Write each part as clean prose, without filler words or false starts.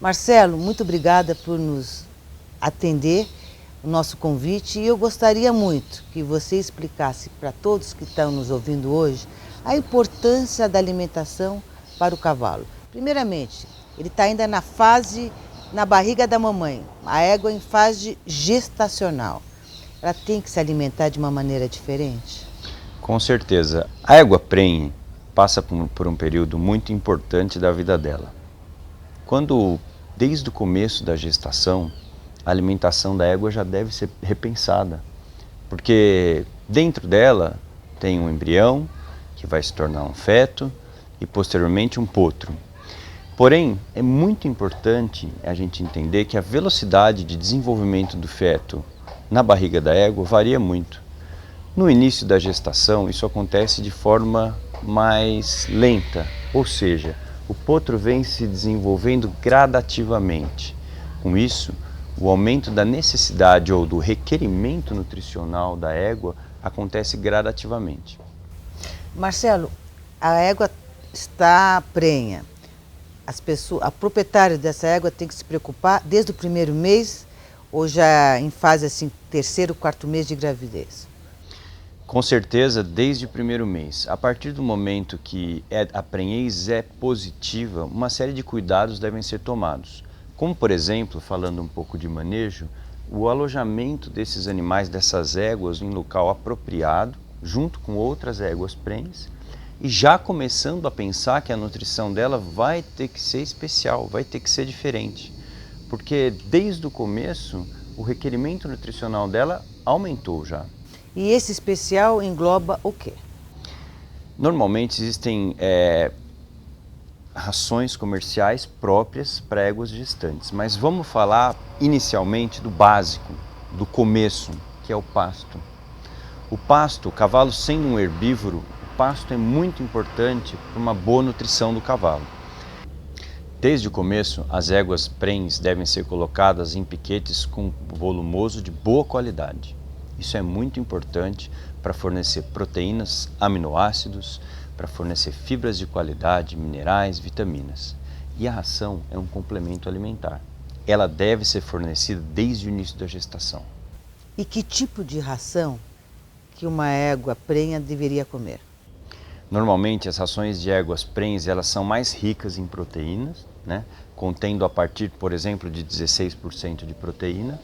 Marcelo, muito obrigada por nos atender o nosso convite e eu gostaria muito que você explicasse para todos que estão nos ouvindo hoje a importância da alimentação para o cavalo. Primeiramente, ele está ainda na barriga da mamãe, a égua em fase gestacional. Ela tem que se alimentar de uma maneira diferente? Com certeza. A égua prenhe passa por um período muito importante da vida dela. Desde o começo da gestação, a alimentação da égua já deve ser repensada, porque dentro dela tem um embrião, que vai se tornar um feto, e posteriormente um potro. Porém, é muito importante a gente entender que a velocidade de desenvolvimento do feto na barriga da égua varia muito. No início da gestação, isso acontece de forma mais lenta, ou seja, o potro vem se desenvolvendo gradativamente. Com isso, o aumento da necessidade ou do requerimento nutricional da égua acontece gradativamente. Marcelo, a égua está prenha. A proprietária dessa égua tem que se preocupar desde o primeiro mês ou já em fase assim, terceiro, quarto mês de gravidez? Com certeza, desde o primeiro mês. A partir do momento que a prenhez é positiva, uma série de cuidados devem ser tomados. Como, por exemplo, falando um pouco de manejo, o alojamento desses animais, dessas éguas, em local apropriado, junto com outras éguas prenhes, e já começando a pensar que a nutrição dela vai ter que ser especial, vai ter que ser diferente. Porque desde o começo, o requerimento nutricional dela aumentou já. E esse especial engloba o quê? Normalmente existem rações comerciais próprias para éguas gestantes, mas vamos falar inicialmente do básico, do começo, que é o pasto. O pasto, o cavalo sendo um herbívoro, o pasto é muito importante para uma boa nutrição do cavalo. Desde o começo, as éguas prenhes devem ser colocadas em piquetes com volumoso de boa qualidade. Isso é muito importante para fornecer proteínas, aminoácidos, para fornecer fibras de qualidade, minerais, vitaminas. E a ração é um complemento alimentar. Ela deve ser fornecida desde o início da gestação. E que tipo de ração que uma égua prenha deveria comer? Normalmente as rações de éguas prenhes elas são mais ricas em proteínas, né? Contendo a partir, por exemplo, de 16% de proteína.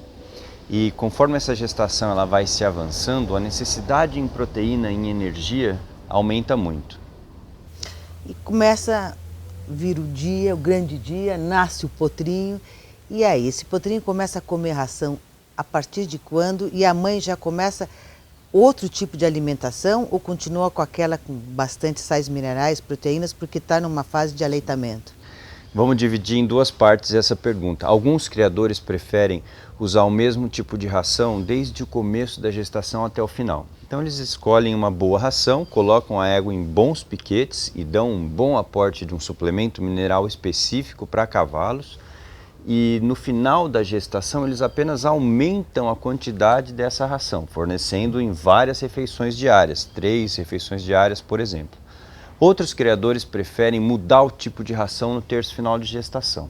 E conforme essa gestação ela vai se avançando, a necessidade em proteína, em energia, aumenta muito. E começa a vir o dia, o grande dia, nasce o potrinho. E aí, esse potrinho começa a comer ração a partir de quando? E a mãe já começa outro tipo de alimentação ou continua com aquela com bastante sais minerais, proteínas, porque está numa fase de aleitamento? Vamos dividir em duas partes essa pergunta. Alguns criadores preferem usar o mesmo tipo de ração desde o começo da gestação até o final. Então eles escolhem uma boa ração, colocam a égua em bons piquetes e dão um bom aporte de um suplemento mineral específico para cavalos. E no final da gestação eles apenas aumentam a quantidade dessa ração, fornecendo em várias refeições diárias, 3 refeições diárias, por exemplo. Outros criadores preferem mudar o tipo de ração no terço final de gestação.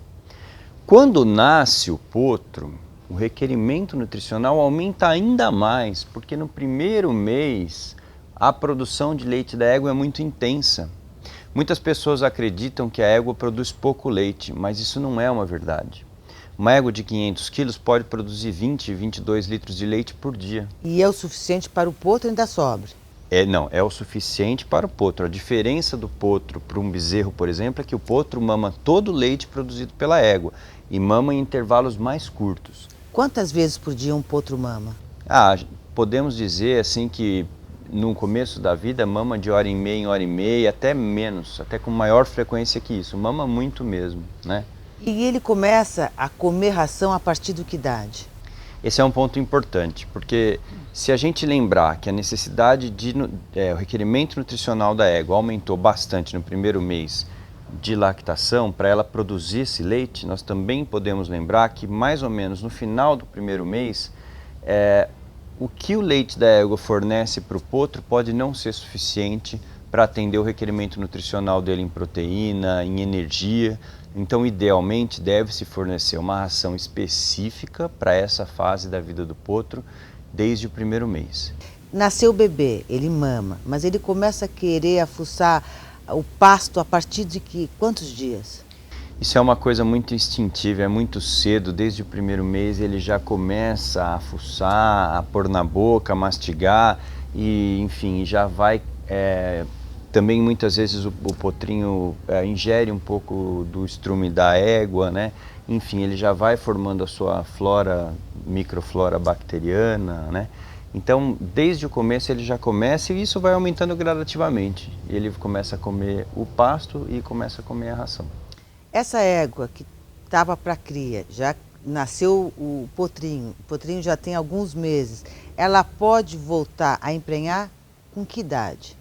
Quando nasce o potro, o requerimento nutricional aumenta ainda mais, porque no primeiro mês a produção de leite da égua é muito intensa. Muitas pessoas acreditam que a égua produz pouco leite, mas isso não é uma verdade. Uma égua de 500 quilos pode produzir 20, 22 litros de leite por dia. E é o suficiente para o potro ainda sobra? Não, é o suficiente para o potro. A diferença do potro para um bezerro, por exemplo, é que o potro mama todo o leite produzido pela égua e mama em intervalos mais curtos. Quantas vezes por dia um potro mama? Podemos dizer assim que no começo da vida mama de hora em meia, até menos, até com maior frequência que isso. Mama muito mesmo, né? E ele começa a comer ração a partir de que idade? Esse é um ponto importante, porque se a gente lembrar que a necessidade o requerimento nutricional da égua aumentou bastante no primeiro mês de lactação, para ela produzir esse leite, nós também podemos lembrar que mais ou menos no final do primeiro mês, o que o leite da égua fornece para o potro pode não ser suficiente para atender o requerimento nutricional dele em proteína, em energia. Então, idealmente, deve-se fornecer uma ração específica para essa fase da vida do potro desde o primeiro mês. Nasceu o bebê, ele mama, mas ele começa a querer afuçar o pasto a partir de quantos dias? Isso é uma coisa muito instintiva, é muito cedo, desde o primeiro mês ele já começa a fuçar, a pôr na boca, a mastigar e, enfim, já vai... também muitas vezes o potrinho ingere um pouco do estrume da égua, né? Enfim, ele já vai formando a sua flora, microflora bacteriana, né? Então, desde o começo ele já começa e isso vai aumentando gradativamente. Ele começa a comer o pasto e começa a comer a ração. Essa égua que estava para cria, já nasceu o potrinho já tem alguns meses, ela pode voltar a emprenhar com que idade?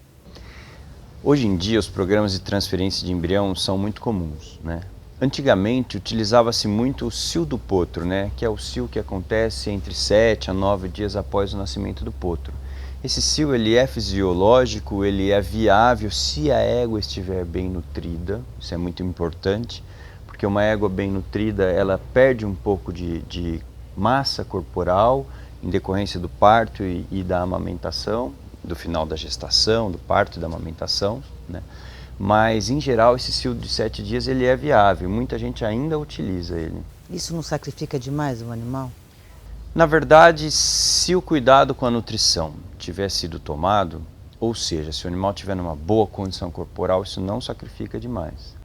Hoje em dia os programas de transferência de embrião são muito comuns, né? Antigamente utilizava-se muito o cio do potro, né? Que é o cio que acontece entre 7 a 9 dias após o nascimento do potro. Esse cio ele é fisiológico, ele é viável se a égua estiver bem nutrida, isso é muito importante, porque uma égua bem nutrida ela perde um pouco de massa corporal em decorrência do parto e da amamentação, do final da gestação, do parto e da amamentação, né? Mas em geral esse cio de 7 dias ele é viável, muita gente ainda utiliza ele. Isso não sacrifica demais o animal? Na verdade, se o cuidado com a nutrição tiver sido tomado, ou seja, se o animal tiver numa boa condição corporal, isso não sacrifica demais.